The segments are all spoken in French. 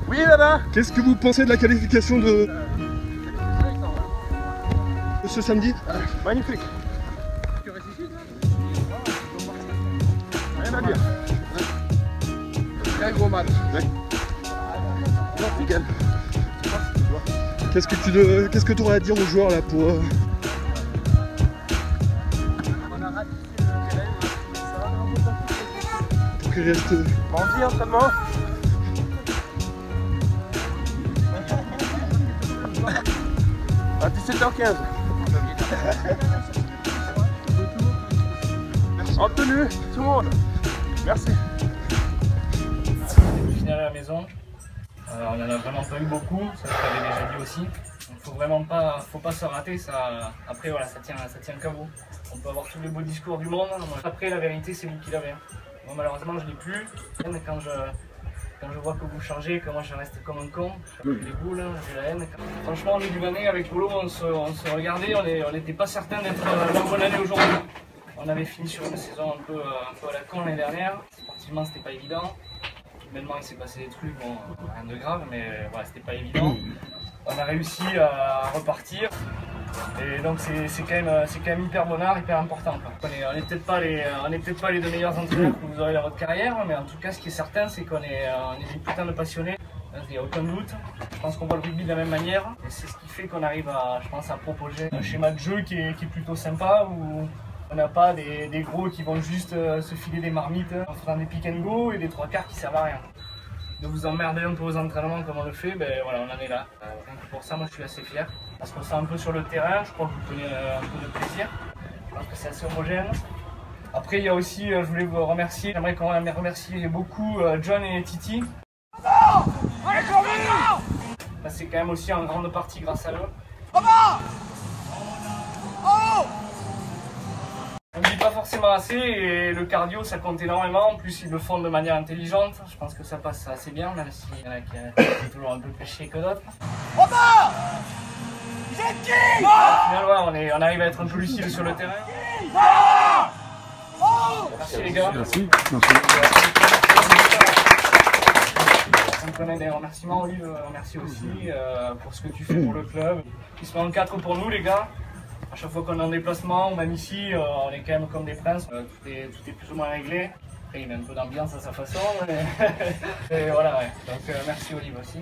Oui, Nana. Qu'est-ce que vous pensez de la qualification de ce samedi? Magnifique. Rien à dire. Très gros match. Ouais. Nickel. Qu'est-ce que tu aurais à dire aux joueurs là pour qu'ils restent. Bandit, entraînement. À 17h15. En tenue, tout le monde. Merci. Finale à la maison. On n'en a vraiment pas eu beaucoup, ça je l'avais déjà dit aussi. Donc faut pas se rater, ça. Après voilà, ça tient qu'à vous. On peut avoir tous les beaux discours du monde. Après la vérité c'est vous qui l'avez. Moi malheureusement je l'ai plus. Quand je vois que vous changez, que moi je reste comme un con, j'ai les boules, j'ai la haine. Franchement nous du Vannet avec Polo on se regardait, on n'était pas certain d'être la bonne année aujourd'hui. On avait fini sur une saison un peu à la con l'année dernière. Sportivement c'était pas évident. Humainement il s'est passé des trucs, bon, rien de grave, mais voilà, c'était pas évident. On a réussi à repartir. Et donc c'est quand même hyper bonheur, hyper important. Quoi. On n'est peut-être pas les deux meilleurs entraîneurs que vous aurez dans votre carrière, mais en tout cas ce qui est certain c'est qu'on est des putains de passionnés. Il n'y a aucun doute. Je pense qu'on voit le rugby de la même manière. Et c'est ce qui fait qu'on arrive à proposer un schéma de jeu qui est plutôt sympa, où on n'a pas des gros qui vont juste se filer des marmites en faisant des pick and go et des trois quarts qui servent à rien. De vous emmerder un peu aux entraînements comme on le fait, ben voilà, on en est là. Rien que pour ça, moi je suis assez fier. Parce qu'on sent un peu sur le terrain, je crois que vous prenez un peu de plaisir. Je pense que c'est assez homogène. Après, il y a aussi, je voulais vous remercier, j'aimerais qu'on remercie beaucoup John et Titi. C'est quand même aussi en grande partie grâce à eux. On ne dit pas forcément assez et le cardio ça compte énormément, en plus ils le font de manière intelligente, je pense que ça passe assez bien, même s'il y en a qui sont toujours un peu plus chiés que d'autres. Au final ouais, on arrive à être un peu lucide sur le terrain. Merci les gars. Merci. On connaît des remerciements, Olive, merci aussi pour ce que tu fais pour le club. Ils sont en 4 pour nous les gars. À chaque fois qu'on est en déplacement, même ici, on est quand même comme des princes, tout est plus ou moins réglé. Après, il met un peu d'ambiance à sa façon, mais et voilà, ouais. Donc merci Olive aussi.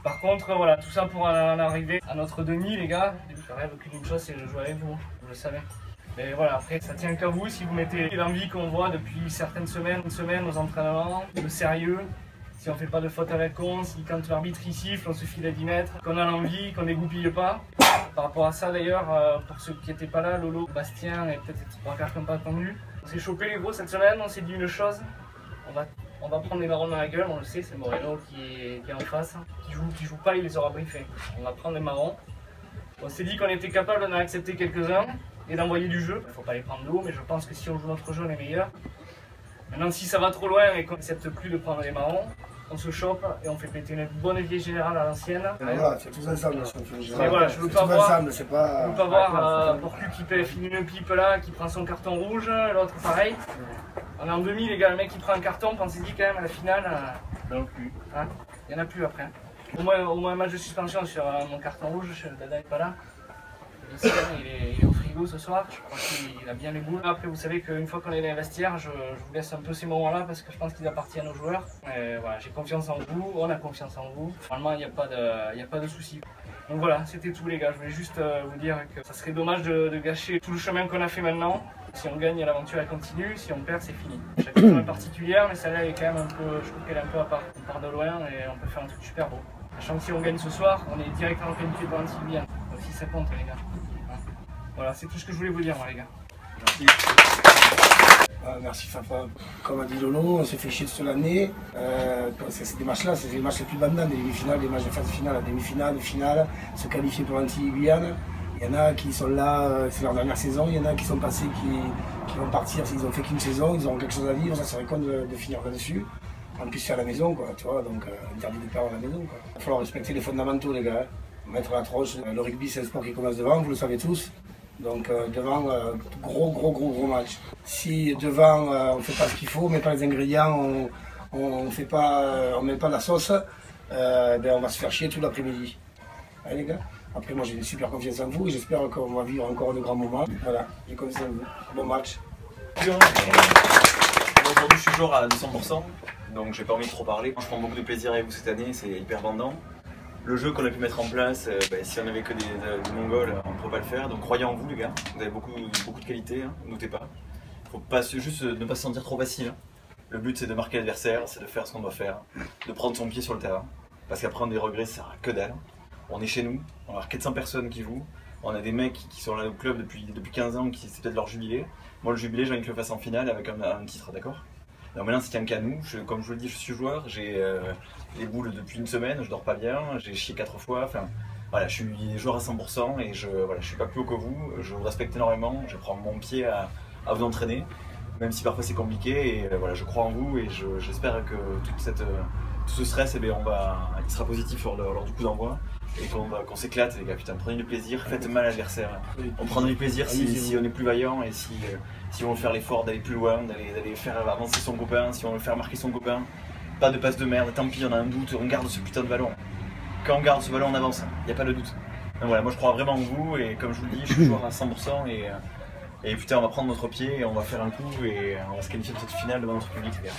Par contre, voilà, tout ça pour en arriver à notre demi, les gars. Je rêve qu'une chose, c'est de jouer avec vous, vous le savez. Mais voilà, après, ça tient qu'à vous si vous mettez l'envie qu'on voit depuis certaines semaines, aux entraînements, le sérieux. Si on fait pas de faute à la con, si quand l'arbitre il siffle, on se file à 10 mètres, qu'on a l'envie, qu'on dégoupille pas. Par rapport à ça d'ailleurs, pour ceux qui n'étaient pas là, Lolo, Bastien et peut-être les trois quarts qui n'ont pas attendu. On s'est chopé les gros cette semaine, on s'est dit une chose, on va prendre les marrons dans la gueule, on le sait, c'est Moreno qui est en face, qui joue pas, il les aura briefés. On va prendre les marrons. On s'est dit qu'on était capable d'en accepter quelques-uns et d'envoyer du jeu. Il ne faut pas les prendre de haut, mais je pense que si on joue notre jeu, on est meilleur. Maintenant, si ça va trop loin et qu'on n'accepte plus de prendre les marrons, on se chope et on fait péter une bonne vieille générale à l'ancienne. Voilà, c'est tous ensemble. Mais voilà, je veux pas voir Porcu qui finit une pipe là, qui prend son carton rouge, l'autre pareil. On est en demi les gars, le mec qui prend un carton, pensez-y quand même à la finale. Non plus. Hein, il n'y en a plus après. Au moins un match de suspension sur mon carton rouge, Dada n'est pas là. Il est au frigo ce soir, je crois qu'il a bien les boules. Après vous savez qu'une fois qu'on est dans les vestiaires, je vous laisse un peu ces moments là parce que je pense qu'ils appartiennent aux joueurs. Et voilà, j'ai confiance en vous, on a confiance en vous. Normalement il n'y a pas de souci. Donc voilà, c'était tout les gars, je voulais juste vous dire que ça serait dommage de gâcher tout le chemin qu'on a fait maintenant. Si on gagne, l'aventure elle continue, si on perd, c'est fini. Chaque chose est particulière, mais celle-là est quand même un peu, je trouve qu'elle est un peu à part. On part de loin et on peut faire un truc super beau. Sachant que si on gagne ce soir, on est directement qualifié pour l'Antilles. Donc si ça compte les gars. Voilà, c'est tout ce que je voulais vous dire moi les gars. Merci. Merci Fafa. Comme a dit Lolo, on s'est fait chier toute l'année. Ces matchs-là, c'est les matchs les plus bandants, des demi-finales, des matchs de phase finale, demi-finale, finale, se qualifier pour l'Antilles-Guyane. Il y en a qui sont là, c'est leur dernière saison, il y en a qui sont passés, qui vont partir s'ils ont fait qu'une saison, ils auront quelque chose à vivre, ça serait con de finir là-dessus. En plus c'est à la maison, quoi, tu vois, donc interdit de perdre à la maison. Quoi. Il va falloir respecter les fondamentaux les gars, mettre la tronche. Le rugby c'est un sport qui commence devant, vous le savez tous. Donc devant, gros match. Si devant on ne fait pas ce qu'il faut, on ne met pas les ingrédients, on met pas la sauce, ben on va se faire chier tout l'après-midi. Allez les gars. Après moi j'ai une super confiance en vous et j'espère qu'on va vivre encore de grands moments. Voilà, j'ai confiance en vous. Bon match. Aujourd'hui je suis joueur à 200%, donc j'ai pas envie de trop parler. Je prends beaucoup de plaisir avec vous cette année, c'est hyper vendant. Le jeu qu'on a pu mettre en place, si on avait que des Mongols, on ne pourrait pas le faire. Donc croyez en vous les gars, vous avez beaucoup de qualités, hein, n'outez pas. Faut pas juste ne pas se sentir trop facile. Hein. Le but c'est de marquer l'adversaire, c'est de faire ce qu'on doit faire, de prendre son pied sur le terrain. Parce qu'après on a des regrets, ça sert à que dalle. On est chez nous, on a 400 personnes qui jouent, on a des mecs qui sont là au club depuis 15 ans, c'est peut-être leur jubilé. Moi le jubilé j'ai envie que je le fasse en finale avec un titre, d'accord? Alors maintenant, c'est tient qu'à nous. Comme je vous le dis, je suis joueur. J'ai les boules depuis une semaine. Je dors pas bien. J'ai chié 4 fois. Enfin, voilà, je suis joueur à 100% et je suis pas plus haut que vous. Je vous respecte énormément. Je prends mon pied à vous entraîner, même si parfois c'est compliqué. Et voilà, je crois en vous et j'espère que tout ce stress, il sera positif lors du coup d'envoi. Et qu'on s'éclate les gars, putain, prenez du plaisir, faites mal à l'adversaire. On prendra du plaisir si on est plus vaillant et si on veut faire l'effort d'aller plus loin, d'aller faire avancer son copain, si on veut faire marquer son copain. Pas de passe de merde, tant pis, on a un doute, on garde ce putain de ballon. Quand on garde ce ballon, on avance, il n'y a pas de doute. Donc voilà, moi je crois vraiment en vous et comme je vous le dis, je suis joueur à 100% et putain, on va prendre notre pied et on va faire un coup et on va se qualifier pour cette finale devant notre public les gars.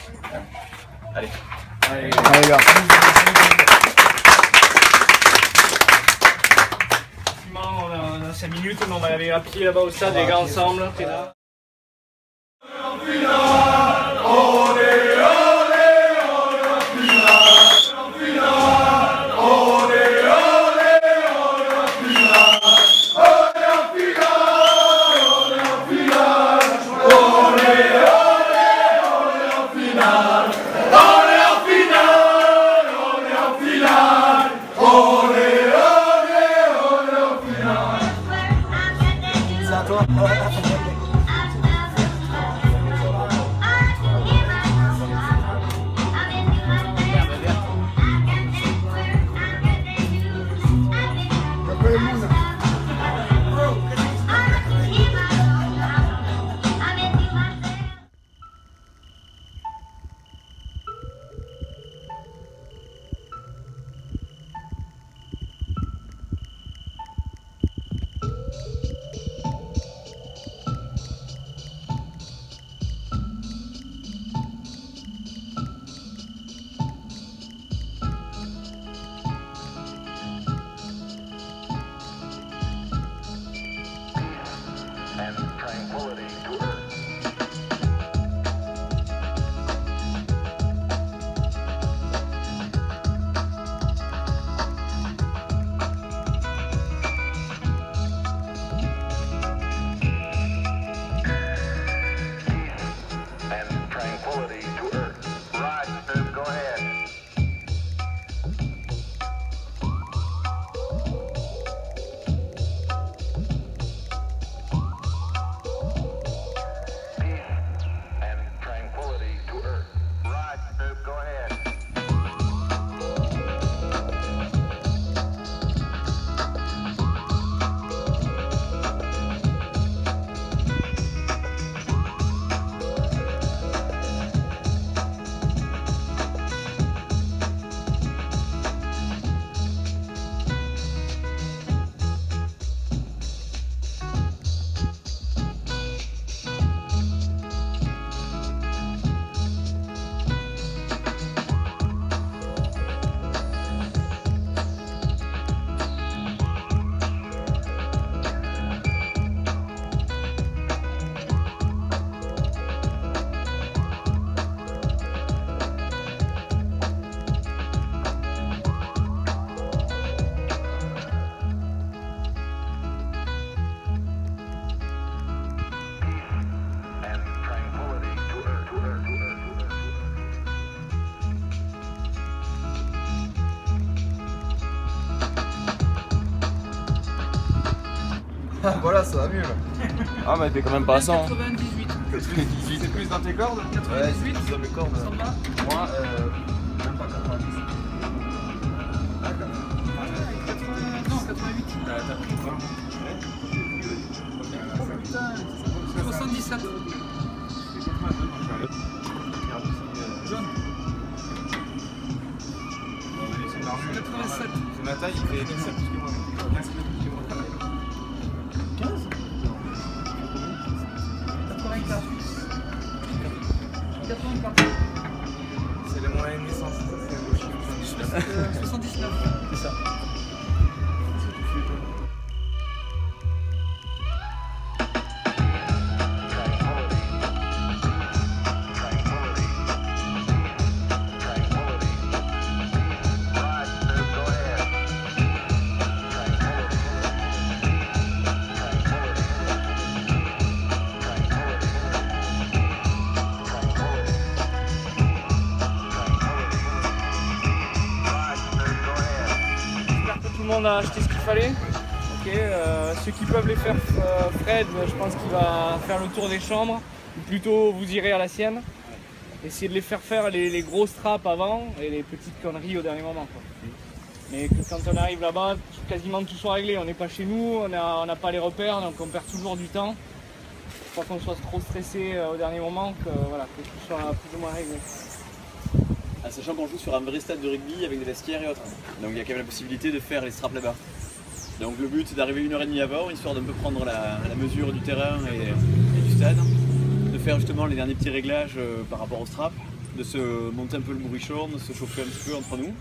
Allez. Allez les gars. On a 5 minutes, on va aller à pied là-bas au stade, les gars ensemble. Voilà, ça va mieux là. Ah, mais t'es quand même pas à 100. 98. 98. C'est plus dans tes cordes? 98 c'est dans mes cordes. Moi, même pas 90. Non, 88. T'as pris 20. 77. Jaune. 87. C'est ma taille, il fait 17 plus que moi. 15 plus que moi. 15. 84. 84. C'est le moyen de naissance, ça c'est un beau chiffre. 79. C'est ça. Tout le monde a acheté ce qu'il fallait. Ok, ceux qui peuvent les faire, Fred, je pense qu'il va faire le tour des chambres. Ou plutôt, vous irez à la sienne. Essayez de les faire les grosses trappes avant et les petites conneries au dernier moment, quoi. Mais que quand on arrive là-bas, quasiment tout soit réglé. On n'est pas chez nous, on n'a pas les repères, donc on perd toujours du temps. Faut pas qu'on soit trop stressé au dernier moment, que tout soit plus ou moins réglé. Ah, sachant qu'on joue sur un vrai stade de rugby avec des vestiaires et autres. Donc il y a quand même la possibilité de faire les straps là-bas. Donc le but c'est d'arriver 1h30 avant, histoire d'un peu prendre la mesure du terrain et du stade. De faire justement les derniers petits réglages par rapport aux straps. De se monter un peu le bourrichon, de se chauffer un petit peu entre nous.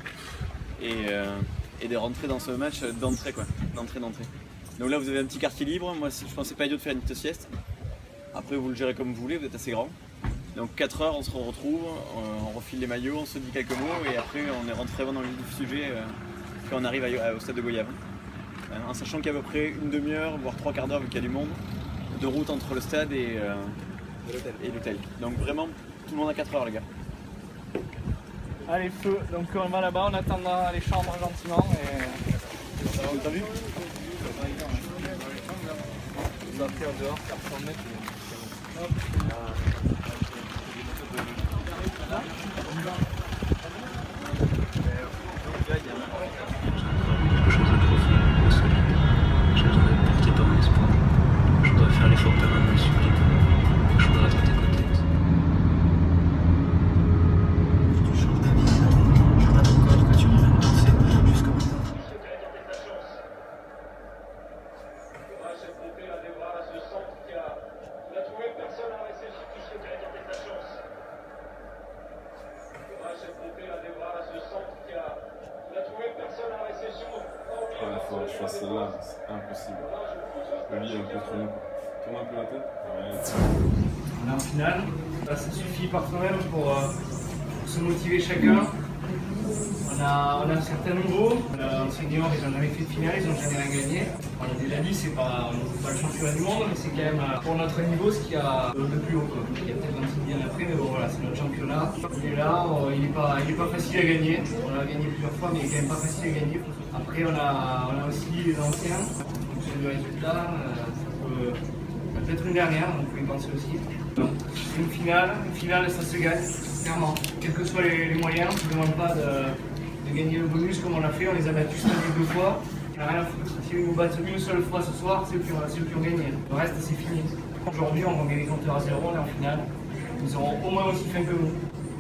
Et de rentrer dans ce match d'entrée quoi. D'entrée. Donc là vous avez un petit quartier libre. Moi je pensais pas idiot de faire une petite sieste. Après vous le gérez comme vous voulez, vous êtes assez grand. Donc 4 heures, on se retrouve, on refile les maillots, on se dit quelques mots et après on est rentré vraiment dans le vif du sujet quand on arrive au stade de Goyave. En sachant qu'il y a à peu près une demi-heure, voire 3/4 d'heure vu qu'il y a du monde, de route entre le stade et l'hôtel. Donc vraiment, tout le monde a 4 heures les gars. Allez, feu, donc on va là-bas, on attendra les chambres gentiment et... T'as vu? On va faire dehors, faire 100 mètres. J'ai besoin d'être porté par mon espoir. Je dois faire l'effort permanent et sublime. Je voudrais être à tes côtés. Tu changes ma vie, ça. Je rêve encore que tu m'emmènes danser jusqu'au bout. Il faut que je fasse celle-là, c'est impossible. Le lit est un peu trop long. Tourne un peu la tête. Ouais. On est en finale. Là, ça suffit par soi-même pour se motiver chacun. On a un certain niveau. En senior, ils n'ont jamais fait de finale, ils n'ont jamais rien gagné. On a déjà dit, c'est pas le championnat du monde, mais c'est quand même pour notre niveau ce qu'il y a de plus haut. Il y a peut-être un petit bien après, mais bon voilà, c'est notre championnat. Il est là, il n'est pas facile à gagner. On l'a gagné plusieurs fois, mais il est quand même pas facile à gagner. Après, on a aussi les anciens. Donc c'est le résultat. Peut-être une dernière, on peut y penser aussi. Une finale, ça se gagne, clairement. Quels que soient les moyens, on ne demande pas de gagner le bonus comme on l'a fait, on les a battus cette année 2 fois. On n'a rien à foutre. Si ils nous battent une seule fois ce soir, c'est eux qui ont gagné. Le reste, c'est fini. Aujourd'hui, on va gagner les compteurs à 0, on est en finale. Ils auront au moins aussi faim que nous.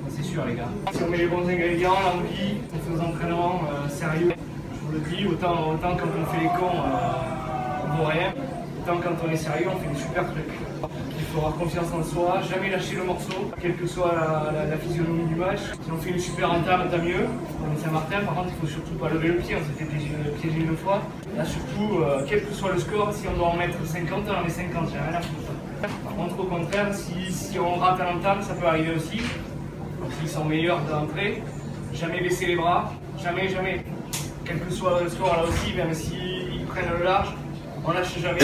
C'est sûr, les gars. Si on met les bons ingrédients, l'envie, on fait nos entraînements sérieux, je vous le dis, autant quand on fait les cons, on ne vaut rien. Autant quand on est sérieux, on fait des super trucs. Il faut avoir confiance en soi, jamais lâcher le morceau, quelle que soit la physionomie du match. Si on fait une super entame, tant mieux. On est Saint-Martin, par contre, il ne faut surtout pas lever le pied, on s'est fait piéger une fois. Là, surtout, quel que soit le score, si on doit en mettre 50, on en met 50, j'ai rien à foutre. Par contre, au contraire, si on rate un entame, ça peut arriver aussi. Donc, s'ils sont meilleurs d'entrée, jamais baisser les bras, jamais. Quel que soit le score là aussi, même s'ils prennent le large, on lâche jamais.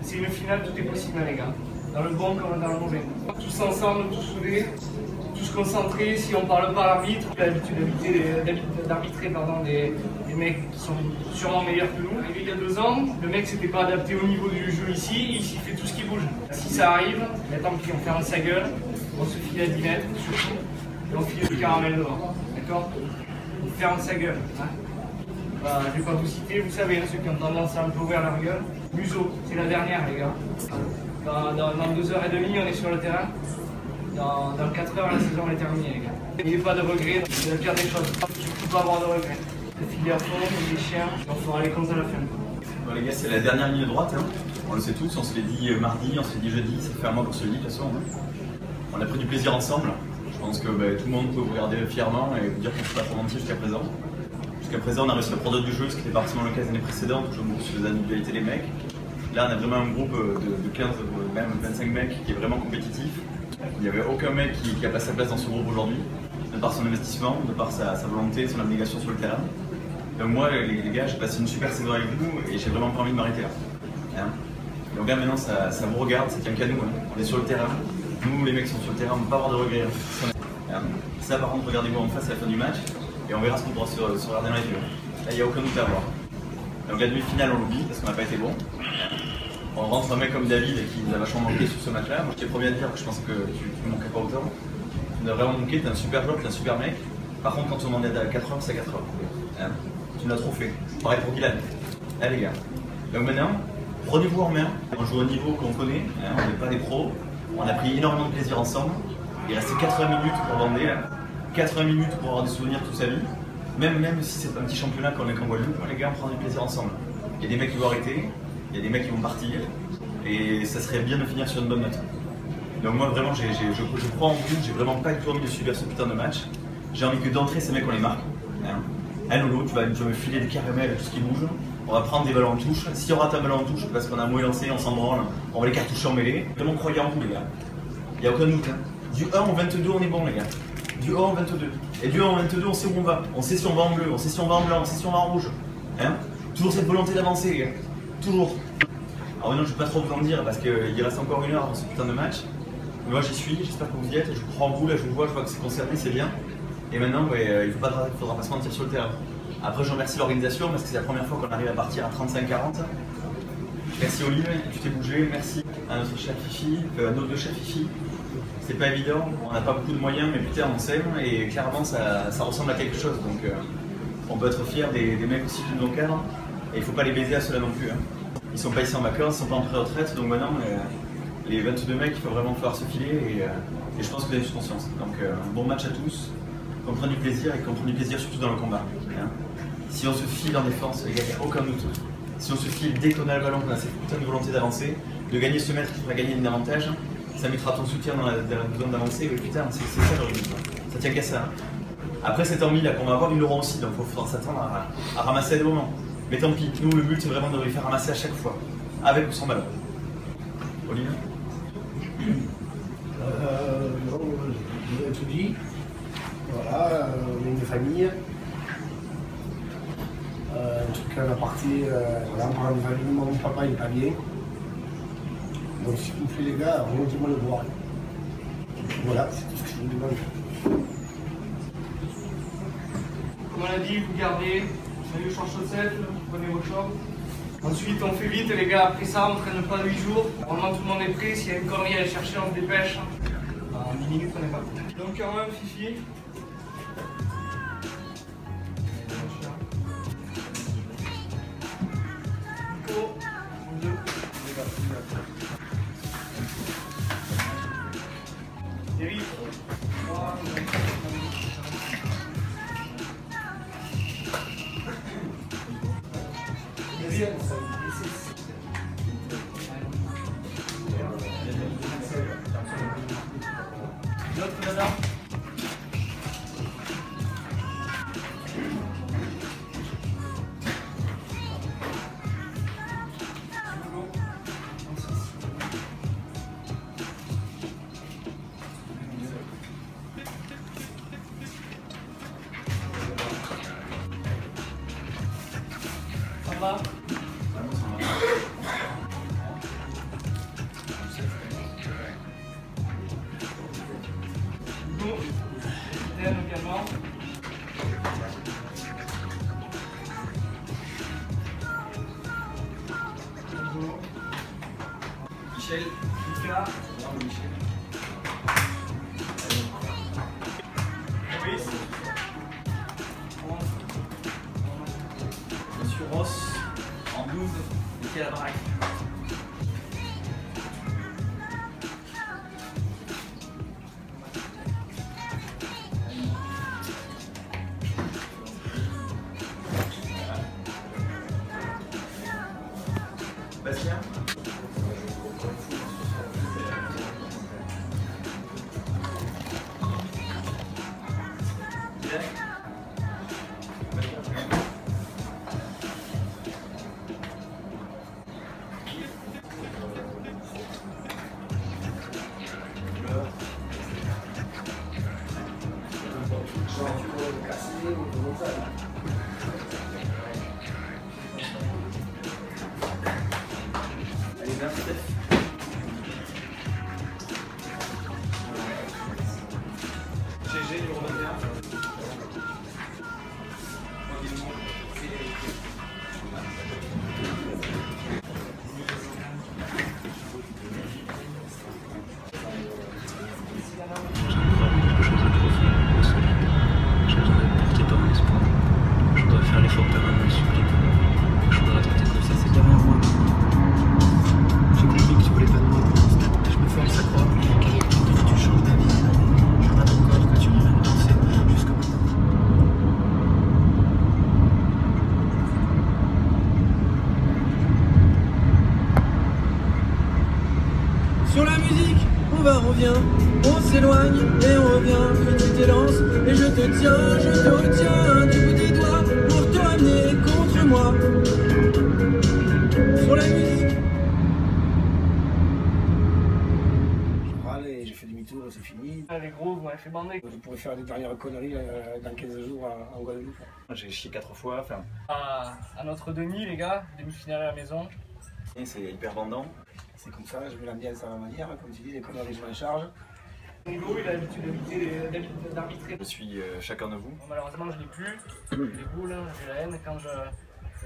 C'est une finale, tout est possible, les gars. Dans le bon comme dans le mauvais. Tous ensemble, tous soudés, tous concentrés. Si on parle pas à l'arbitre, on a l'habitude d'arbitrer des mecs qui sont sûrement meilleurs que nous. Il y a 2 ans, le mec s'était pas adapté au niveau du jeu ici, il fait tout ce qui bouge. Si ça arrive, tant pis, on ferme sa gueule, on se file à 10 mètres, surtout, et on file le caramel devant. D'accord? On ferme sa gueule. Hein. Bah, je vais pas vous citer, vous savez, ceux qui ont tendance à un peu ouvrir leur gueule. Museau, c'est la dernière, les gars. Dans 2h30, on est sur le terrain. Dans 4 heures, la saison est terminée, les gars. Il n'y a pas de regrets, c'est la pire des choses. Tu ne peux pas avoir de regrets. Les filles à fond, les chiens, on fera les comptes à la fin. Bon, les gars, c'est la dernière ligne droite. Hein. On le sait tous, on se l'est dit mardi, on se l'est dit jeudi, ça fait un mois qu'on se le dit de toute façon. Hein. On a pris du plaisir ensemble. Je pense que tout le monde peut vous regarder fièrement et vous dire qu'on ne s'est pas trop menti jusqu'à présent. Jusqu'à présent, on a réussi à produire du jeu, ce qui n'était pas forcément le cas des années précédentes, toujours beaucoup sur les individualités des mecs. Là, on a vraiment un groupe de 15, même 25 mecs qui est vraiment compétitif. Il n'y avait aucun mec qui a pas sa place dans ce groupe aujourd'hui, de par son investissement, de par sa volonté, son abnégation sur le terrain. Donc moi, les gars, j'ai passé une super saison avec vous et j'ai vraiment pas envie de m'arrêter là. Hein, donc là, maintenant, ça vous regarde, ça tient qu'à nous. Hein. On est sur le terrain. Nous, les mecs qui sont sur le terrain, on ne peut pas avoir de regrets. Hein. Ça, par contre, regardez-vous en face à la fin du match et on verra ce qu'on pourra se regarder dans les yeux. Là, il n'y a aucun doute à avoir. Donc la demi-finale, on l'oublie parce qu'on n'a pas été bon. On rentre un mec comme David qui nous a vachement manqué sur ce match-là. Moi, j'étais le premier à dire que je pense que tu ne manquais pas autant. Tu nous as vraiment manqué, tu es un super joueur, tu es un super mec. Par contre, quand on demandait à 4 heures, c'est 4 heures. Hein, tu nous l'as trop fait. Pareil pour Dylan. Allez, les gars. Donc maintenant, prenez-vous en main. On joue au niveau qu'on connaît, hein, on n'est pas des pros. On a pris énormément de plaisir ensemble. Il restait 80 minutes pour bander. 80 minutes pour avoir des souvenirs toute sa vie. Même si c'est un petit championnat comme on est qu'en Guadeloupe, les gars, on prend du plaisir ensemble. Il y a des mecs qui vont arrêter. Il y a des mecs qui vont partir et ça serait bien de finir sur une bonne note. Donc moi vraiment je crois en vous, j'ai vraiment pas du tout envie de subir ce putain de match. J'ai envie que d'entrer ces mecs on les marque. Hein. Hey Lolo, tu vas me filer des caramels à tout ce qui bouge. On va prendre des ballons en touche. Si on rate un ballon en touche parce qu'on a moins lancé, on s'en branle, on va les cartoucher en mêlée. Vraiment croyez en vous les gars. Il n'y a aucun doute. Hein. Du 1 au 22 on est bon les gars. Du 1 au 22. Et du 1 au 22 on sait où on va. On sait si on va en bleu, on sait si on va en blanc, on sait si on va en rouge. Hein. Toujours cette volonté d'avancer les gars. Toujours. Alors maintenant je ne vais pas trop vous en dire parce qu'il reste encore 1 heure avant ce putain de match. Mais moi j'y suis, j'espère que vous y êtes, je crois en vous, là je vous vois que c'est concerné, c'est bien. Et maintenant il ne faudra pas se mentir sur le terrain. Après je remercie l'organisation parce que c'est la première fois qu'on arrive à partir à 35-40. Merci Olive, tu t'es bougé, merci à notre chef Fifi, à nos deux chefs Fifi. C'est pas évident, on n'a pas beaucoup de moyens mais putain on s'aime et clairement ça ressemble à quelque chose. Donc on peut être fiers des mecs aussi qui nous encadrent et il ne faut pas les baiser à cela non plus. Hein. Ils sont pas ici en vacances, ils sont pas en pré-retraite, donc maintenant les 22 mecs, il faut vraiment falloir se filer et je pense que vous avez juste conscience. Donc bon match à tous, qu'on prenne du plaisir et qu'on prenne du plaisir surtout dans le combat. Hein. Si on se file en défense, les gars, il n'y a aucun doute. Si on se file dès qu'on a le ballon, qu'on a cette putain de volonté d'avancer, de gagner ce mètre qui fera gagner un avantage, ça mettra ton soutien dans la zone d'avancer, mais putain, c'est ça le rythme. Ça tient qu'à ça. Hein. Après cet ennui là qu'on va avoir, ils l'auront aussi, donc il faudra s'attendre à ramasser à des moments. Mais tant pis, nous le but c'est vraiment de les faire ramasser à chaque fois, avec ou sans ballon. Olivier Non, je vous ai tout dit. Voilà, on est une famille. En tout cas, la partie, voilà, on parle de famille, mon papa il n'est pas bien. Donc s'il vous plaît les gars, remontez-moi le bois. Voilà, c'est tout ce que je vous demande. Comme on l'a dit, vous gardez. Salut, je change chaussettes, prenez vos shorts. Ensuite, on fait vite, les gars. Après ça, on ne traîne pas 8 jours. Vraiment, tout le monde est prêt. S'il y a une connerie à aller chercher, on se dépêche. En 10 minutes, on est parti. Donc, quand même, Fifi. Nico, on deux. Eric. L'autre madame. Ça va? Également. Michel, Lucas, Michel. Louis. Monsieur Ross, en 12, Michel à la baraque. Allez, bien, Steph. GG, numéro 21. J'ai encore quelque chose de profond, de solide. J'ai besoin d'être porté par un espoir. Je voudrais faire l'effort permanent et sublime. Je voudrais traiter comme ça, c'est derrière moi. J'ai compris que tu voulais pas de moi pour l'instant. Je me force à croire qu'avec le temps, tu changes d'avis. Je rate encore que tu m'emmènes danser jusqu'au matin. Sur la musique, on revient, on s'éloigne et on revient, petite élance, et je te retiens du bout des doigts pour te ramener contre moi. Sur la musique. Je râle et j'ai fait demi-tour, c'est fini. Les gros, vous m'avez fait bander. Je pourrais faire des dernières conneries dans 15 jours en Guadeloupe. J'ai chié 4 fois, enfin. À notre demi, les gars, demi-finale à la maison. C'est hyper vendant. C'est comme ça, je mets l'ambiance à ma manière, comme tu dis, les conneries je m'en charge. Hugo, il a l'habitude d'arbitrer. Je suis chacun de vous. Bon, malheureusement, je l'ai plus. J'ai des boules, j'ai la haine quand je...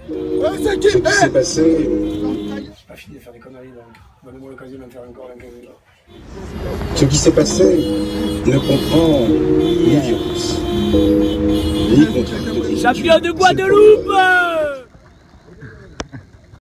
Ce qui s'est passé. J'ai pas fini de faire des conneries, donc donnez-moi l'occasion d'en faire encore un 15 jours. Ce qui s'est passé ne comprend ni violence, ni contre. Champion de Guadeloupe!